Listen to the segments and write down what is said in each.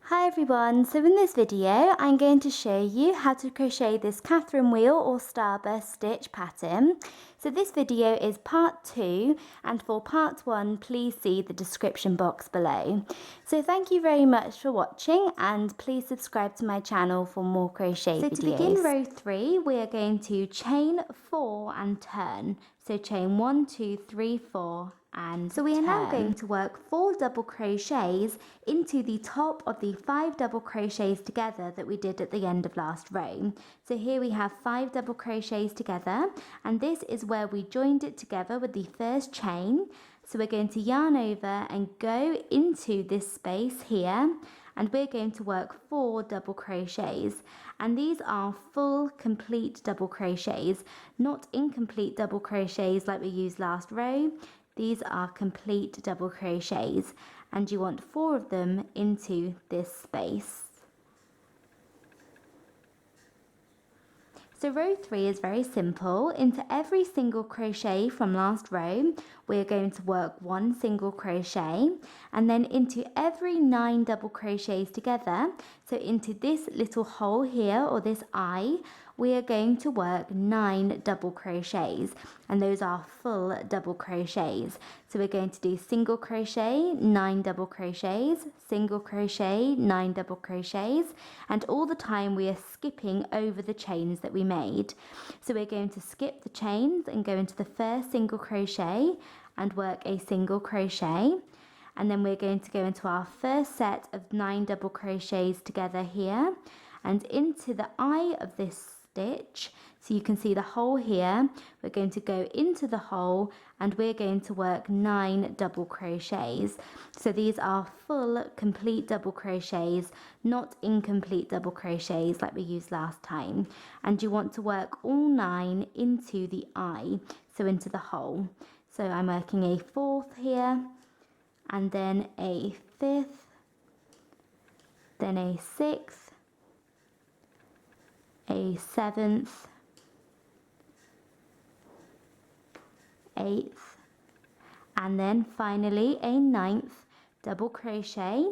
Hi everyone, so in this video I'm going to show you how to crochet this Catherine wheel or starburst stitch pattern. So this video is part 2 and for part 1 please see the description box below. So thank you very much for watching and please subscribe to my channel for more crochet videos. So to begin row 3 we are going to chain 4 and turn. So chain 1, 2, 3, 4 and so we are now going to work 4 double crochets into the top of the 5 double crochets together that we did at the end of last row. So here we have 5 double crochets together and this is where we joined it together with the first chain. So we're going to yarn over and go into this space here and we're going to work 4 double crochets, and these are full complete double crochets, not incomplete double crochets like we used last row. These are complete double crochets and you want 4 of them into this space. So row 3 is very simple. Into every single crochet from last row we're going to work 1 single crochet, and then into every 9 double crochets together, so into this little hole here or this eye, we are going to work 9 double crochets, and those are full double crochets. So we're going to do single crochet, 9 double crochets, single crochet, 9 double crochets, and all the time we are skipping over the chains that we made. So we're going to skip the chains and go into the first single crochet and work a single crochet, and then we're going to go into our first set of 9 double crochets together here and into the eye of this stitch, so you can see the hole here. We're going to go into the hole and we're going to work 9 double crochets. So these are full complete double crochets, not incomplete double crochets like we used last time, and you want to work all 9 into the eye, so into the hole. So I'm working a 4th here and then a 5th, then a 6th, a 7th, 8th, and then finally a 9th double crochet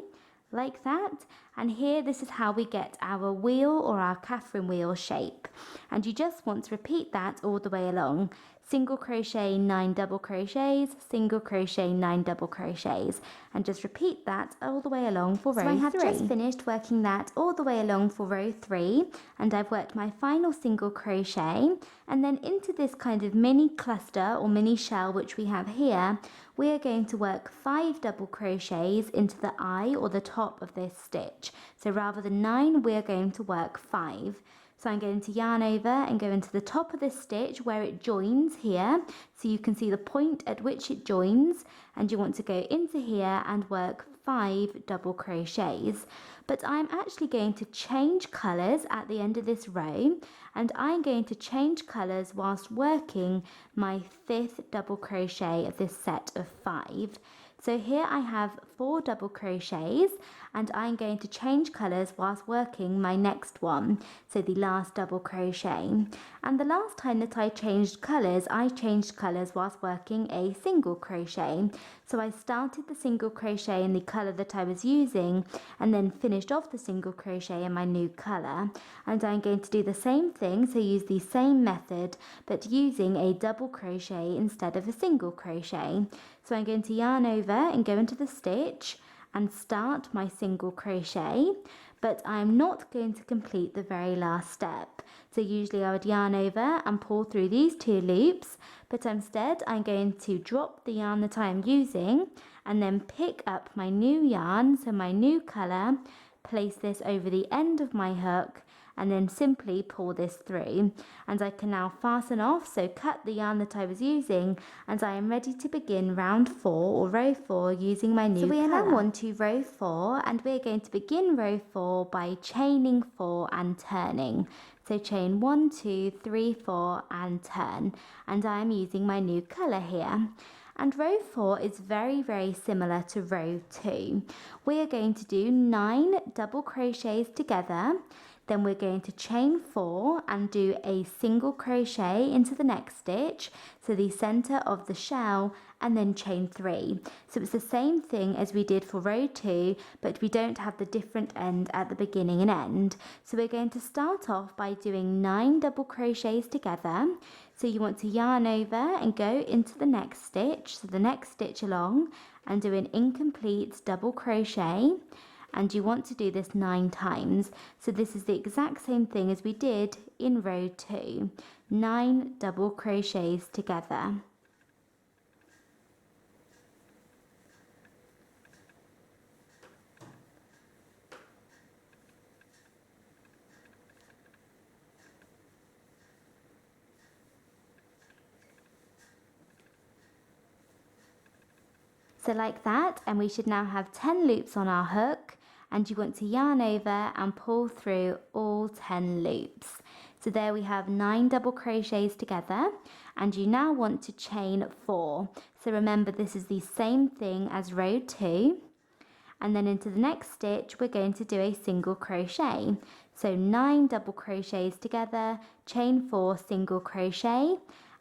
like that. And here this is how we get our wheel or our Catherine wheel shape, and you just want to repeat that all the way along. Single crochet, 9 double crochets, single crochet, 9 double crochets, and just repeat that all the way along for row 3. So I have just finished working that all the way along for row 3, and I've worked my final single crochet, and then into this kind of mini cluster or mini shell which we have here, we are going to work 5 double crochets into the eye or the top of this stitch. So rather than 9, we are going to work 5. So I'm going to yarn over and go into the top of this stitch where it joins here, so you can see the point at which it joins, and you want to go into here and work 5 double crochets. But I'm actually going to change colours at the end of this row, and I'm going to change colours whilst working my 5th double crochet of this set of 5. So here I have 4 double crochets and I'm going to change colours whilst working my next one, so the last double crochet. And the last time that I changed colours whilst working a single crochet. So I started the single crochet in the colour that I was using and then finished off the single crochet in my new colour. And I'm going to do the same thing, so use the same method but using a double crochet instead of a single crochet. So I'm going to yarn over and go into the stitch and start my single crochet, but I'm not going to complete the very last step. So usually I would yarn over and pull through these 2 loops, but instead I'm going to drop the yarn that I'm using and then pick up my new yarn, so my new colour, place this over the end of my hook and then simply pull this through, and I can now fasten off, so cut the yarn that I was using, and I am ready to begin round 4 or row 4 using my new colour. So we are now on to row 4 and we're going to begin row 4 by chaining 4 and turning. So chain 1, 2, 3, 4 and turn, and I am using my new colour here. And row 4 is very, very similar to row 2. We are going to do 9 double crochets together, Then we're going to chain 4 and do a single crochet into the next stitch, so the center of the shell, and then chain 3. So it's the same thing as we did for row 2, but we don't have the different end at the beginning and end. So we're going to start off by doing 9 double crochets together. So you want to yarn over and go into the next stitch, so the next stitch along, and do an incomplete double crochet. And you want to do this 9 times. So this is the exact same thing as we did in row 2. 9 double crochets together. So like that, and we should now have 10 loops on our hook, and you want to yarn over and pull through all 10 loops. So there we have 9 double crochets together, and you now want to chain 4. So remember, this is the same thing as row 2, and then into the next stitch we're going to do a single crochet. So 9 double crochets together, chain 4 single crochet,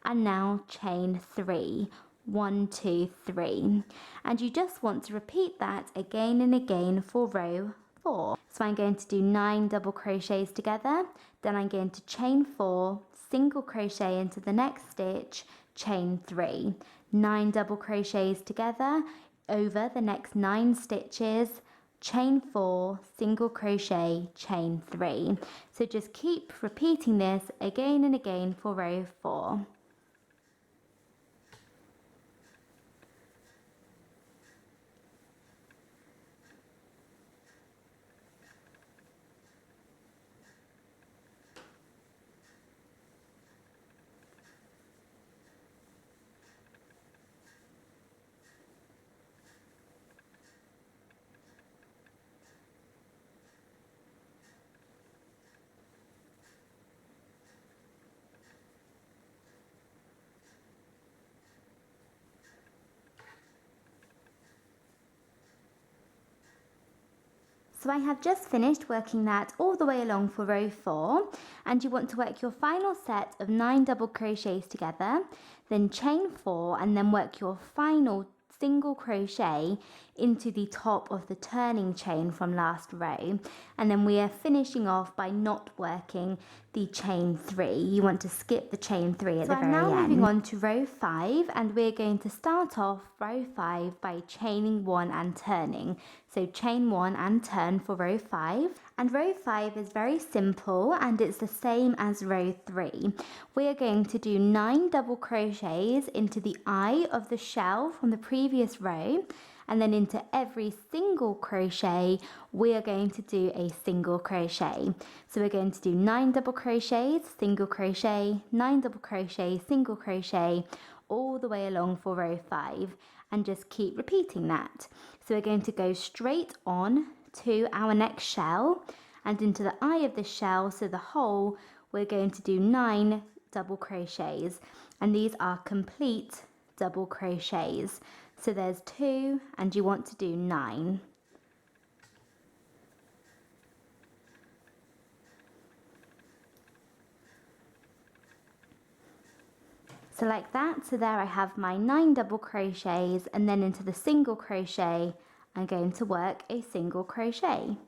and now chain 3. 1, 2, 3, and you just want to repeat that again and again for row 4. So I'm going to do 9 double crochets together, then I'm going to chain 4, single crochet into the next stitch, chain 3, 9 double crochets together over the next 9 stitches, chain 4, single crochet, chain 3. So just keep repeating this again and again for row 4. So I have just finished working that all the way along for row 4, and you want to work your final set of 9 double crochets together, then chain 4 and then work your final single crochet into the top of the turning chain from last row, and then we are finishing off by not working the chain 3. You want to skip the chain 3 at the very end. So I'm now moving on to row 5, and we're going to start off row 5 by chaining 1 and turning. So chain 1 and turn for row 5, and row 5 is very simple and it's the same as row 3. We are going to do 9 double crochets into the eye of the shell from the previous row, and then into every single crochet we are going to do a single crochet. So we're going to do 9 double crochets, single crochet, 9 double crochet, single crochet, all the way along for row 5, and just keep repeating that. So we're going to go straight on to our next shell and into the eye of the shell, so the hole, we're going to do 9 double crochets, and these are complete double crochets. So there's 2 and you want to do 9. So like that, so there I have my 9 double crochets, and then into the single crochet I'm going to work a single crochet,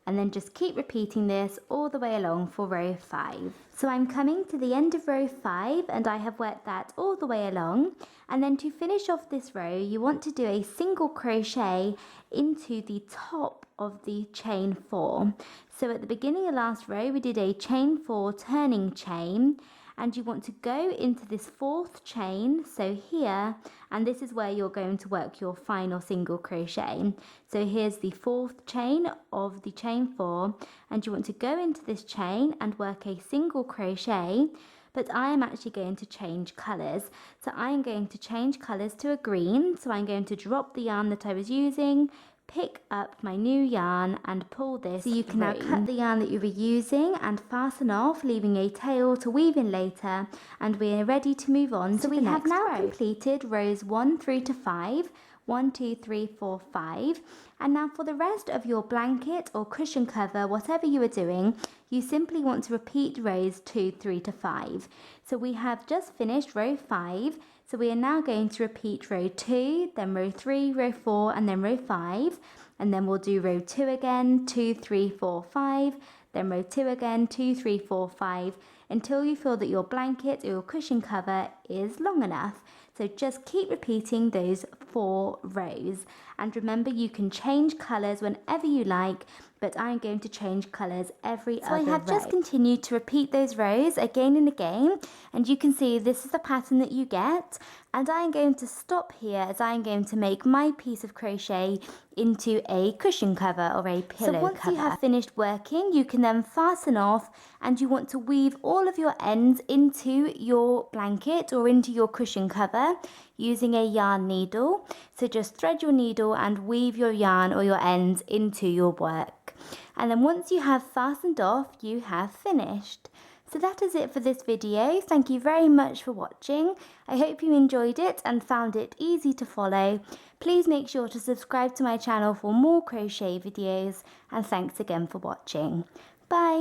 and then just keep repeating this all the way along for row 5. So I'm coming to the end of row 5 and I have worked that all the way along, and then to finish off this row you want to do a single crochet into the top of the chain 4. So at the beginning of last row we did a chain 4 turning chain, and you want to go into this 4th chain, so here, and this is where you're going to work your final single crochet. So here's the 4th chain of the chain 4, and you want to go into this chain and work a single crochet, but I am actually going to change colours. So I am going to change colours to a green, so I'm going to drop the yarn that I was using, pick up my new yarn and pull this. So you can now cut the yarn that you were using and fasten off, leaving a tail to weave in later, and we are ready to move on to the next row. So we have now completed rows 1 through to 5. 1, 2, 3, 4, 5. And now for the rest of your blanket or cushion cover, whatever you are doing, you simply want to repeat rows 2, 3 to 5. So we have just finished row 5. So we are now going to repeat row 2, then row 3, row 4, and then row 5. And then we'll do row 2 again, 2, 3, 4, 5. Then row 2 again, 2, 3, 4, 5. Until you feel that your blanket or your cushion cover is long enough. So just keep repeating those 4 rows. And remember, you can change colours whenever you like, but I'm going to change colours every other row. So I have just continued to repeat those rows again and again, and you can see this is the pattern that you get. And I'm going to stop here as I'm going to make my piece of crochet into a cushion cover or a pillow cover. So once you have finished working, you can then fasten off, and you want to weave all of your ends into your blanket or into your cushion cover using a yarn needle. So just thread your needle and weave your yarn or your ends into your work. And then once you have fastened off, you have finished. So that is it for this video. Thank you very much for watching. I hope you enjoyed it and found it easy to follow. Please make sure to subscribe to my channel for more crochet videos, and thanks again for watching. Bye!